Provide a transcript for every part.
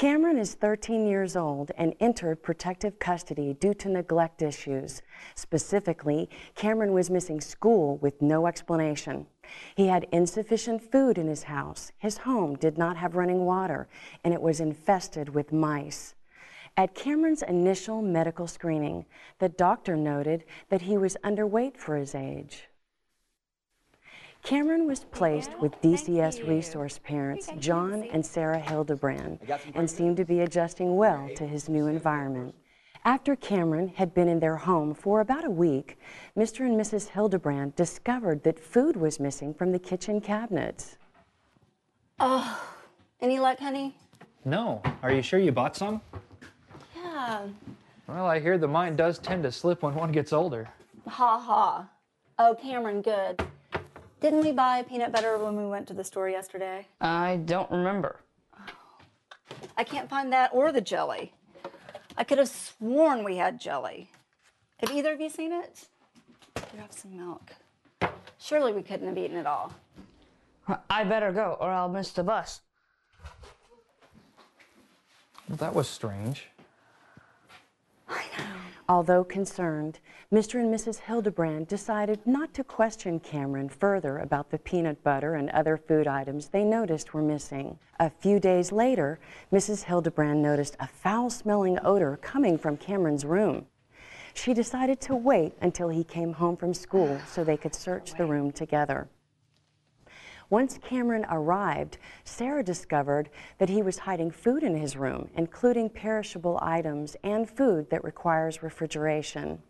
Cameron is 13 years old and entered protective custody due to neglect issues. Specifically, Cameron was missing school with no explanation. He had insufficient food in his house, his home did not have running water, and it was infested with mice. At Cameron's initial medical screening, the doctor noted that he was underweight for his age. Cameron was placed with DCS resource parents John and Sarah Hildebrand and seemed to be adjusting well to his new environment. After Cameron had been in their home for about a week, Mr. and Mrs. Hildebrand discovered that food was missing from the kitchen cabinets. Oh, any luck, honey? No. Are you sure you bought some? Yeah. Well, I hear the mind does tend to slip when one gets older. Ha ha. Oh, Cameron, good. Didn't we buy peanut butter when we went to the store yesterday? I don't remember. I can't find that or the jelly. I could have sworn we had jelly. Have either of you seen it? You have some milk. Surely we couldn't have eaten it all. I better go or I'll miss the bus. Well, that was strange. I know. Although concerned, Mr. and Mrs. Hildebrand decided not to question Cameron further about the peanut butter and other food items they noticed were missing. A few days later, Mrs. Hildebrand noticed a foul-smelling odor coming from Cameron's room. She decided to wait until he came home from school so they could search the room together. Once Cameron arrived, Sarah discovered that he was hiding food in his room, including perishable items and food that requires refrigeration.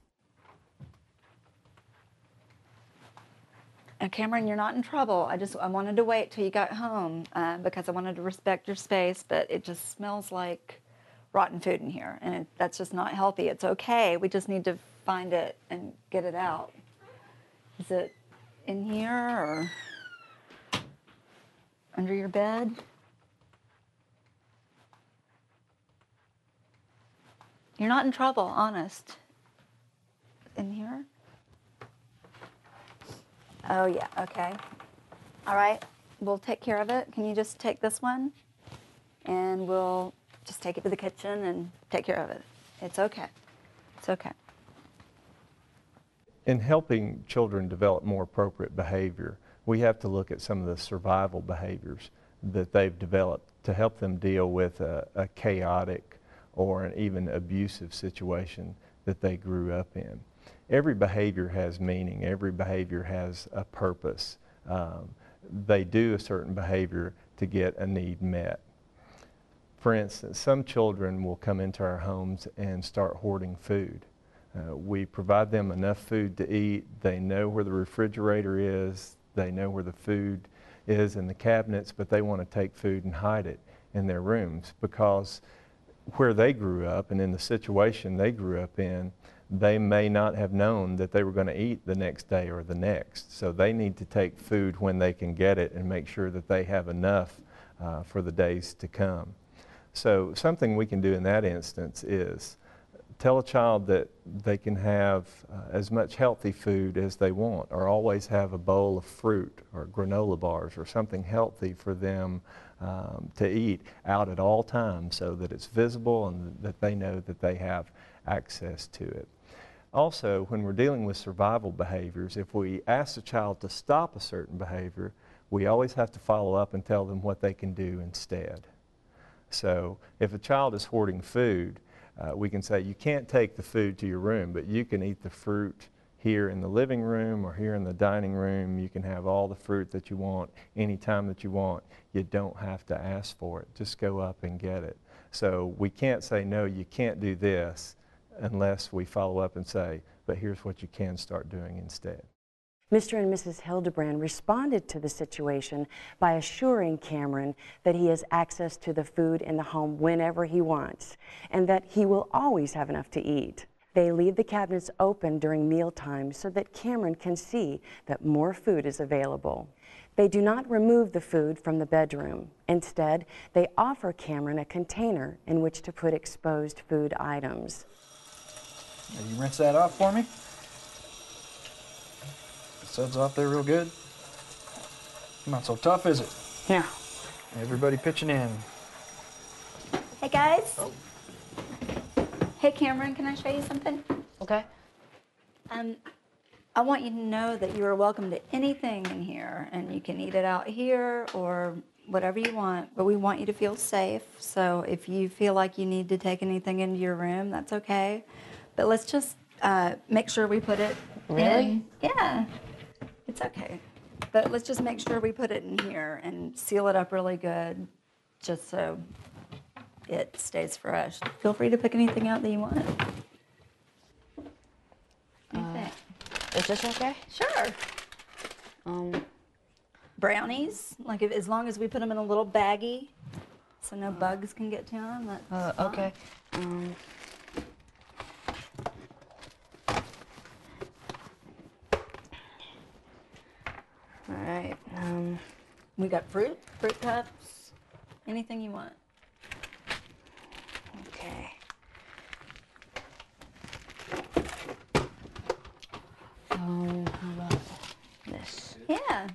Cameron, you're not in trouble. I wanted to wait till you got home because I wanted to respect your space, but it just smells like rotten food in here, and that's just not healthy. It's okay. We just need to find it and get it out. Is it in here or under your bed? You're not in trouble, honest. In here? Oh, yeah, okay. All right, we'll take care of it. Can you just take this one? And we'll just take it to the kitchen and take care of it. It's okay. It's okay. In helping children develop more appropriate behavior, we have to look at some of the survival behaviors that they've developed to help them deal with a chaotic or an even abusive situation that they grew up in. Every behavior has meaning. Every behavior has a purpose. They do a certain behavior to get a need met. For instance, some children will come into our homes and start hoarding food. We provide them enough food to eat. They know where the refrigerator is. They know where the food is in the cabinets, but they want to take food and hide it in their rooms because where they grew up and in the situation they grew up in, they may not have known that they were going to eat the next day or the next. So they need to take food when they can get it and make sure that they have enough for the days to come. So something we can do in that instance is tell a child that they can have as much healthy food as they want, or always have a bowl of fruit or granola bars or something healthy for them to eat out at all times so that it's visible and that they know that they have access to it. Also, when we're dealing with survival behaviors, if we ask the child to stop a certain behavior, we always have to follow up and tell them what they can do instead. So if a child is hoarding food, we can say, you can't take the food to your room, but you can eat the fruit here in the living room or here in the dining room. You can have all the fruit that you want anytime that you want. You don't have to ask for it. Just go up and get it. So we can't say, no, you can't do this unless we follow up and say, but here's what you can start doing instead. Mr. and Mrs. Hildebrand responded to the situation by assuring Cameron that he has access to the food in the home whenever he wants, and that he will always have enough to eat. They leave the cabinets open during mealtime so that Cameron can see that more food is available. They do not remove the food from the bedroom. Instead, they offer Cameron a container in which to put exposed food items. Now you rinse that off for me? Suds off there real good. Not so tough, is it? Yeah. Everybody pitching in. Hey guys. Hey Cameron, can I show you something? Okay. I want you to know that you are welcome to anything in here, and you can eat it out here or whatever you want, but we want you to feel safe. So if you feel like you need to take anything into your room, that's okay. But let's just make sure we put it in. Yeah, it's okay. But let's just make sure we put it in here and seal it up really good, just so it stays fresh. Feel free to pick anything out that you want. What do you think? Is this okay? Sure. Brownies, like as long as we put them in a little baggie, so no bugs can get to them. That's fine. Okay. All right. We got fruit cups, anything you want. Okay. How about this? Yeah, a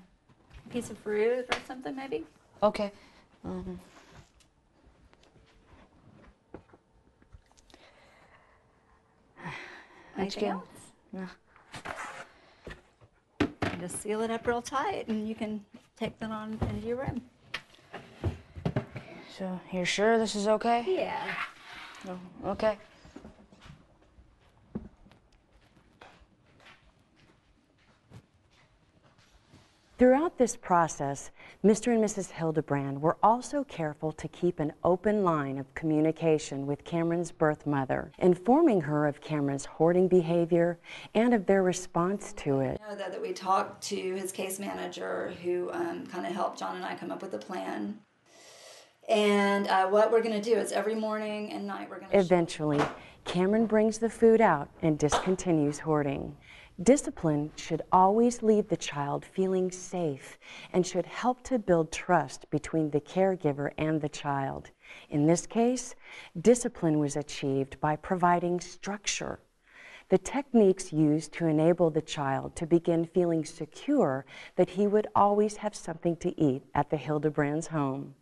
piece of fruit or something maybe. Okay. Anything good. else? No. And just seal it up real tight, and you can take that on into your room. So you're sure this is okay? Yeah. Oh, okay. Throughout this process, Mr. and Mrs. Hildebrand were also careful to keep an open line of communication with Cameron's birth mother, informing her of Cameron's hoarding behavior and of their response to it. I know that we talked to his case manager, who kind of helped John and I come up with a plan. And what we're going to do is every morning and night we're going to... Eventually, Cameron brings the food out and discontinues hoarding. Discipline should always leave the child feeling safe and should help to build trust between the caregiver and the child. In this case, discipline was achieved by providing structure. The techniques used to enable the child to begin feeling secure that he would always have something to eat at the Hildebrands' home.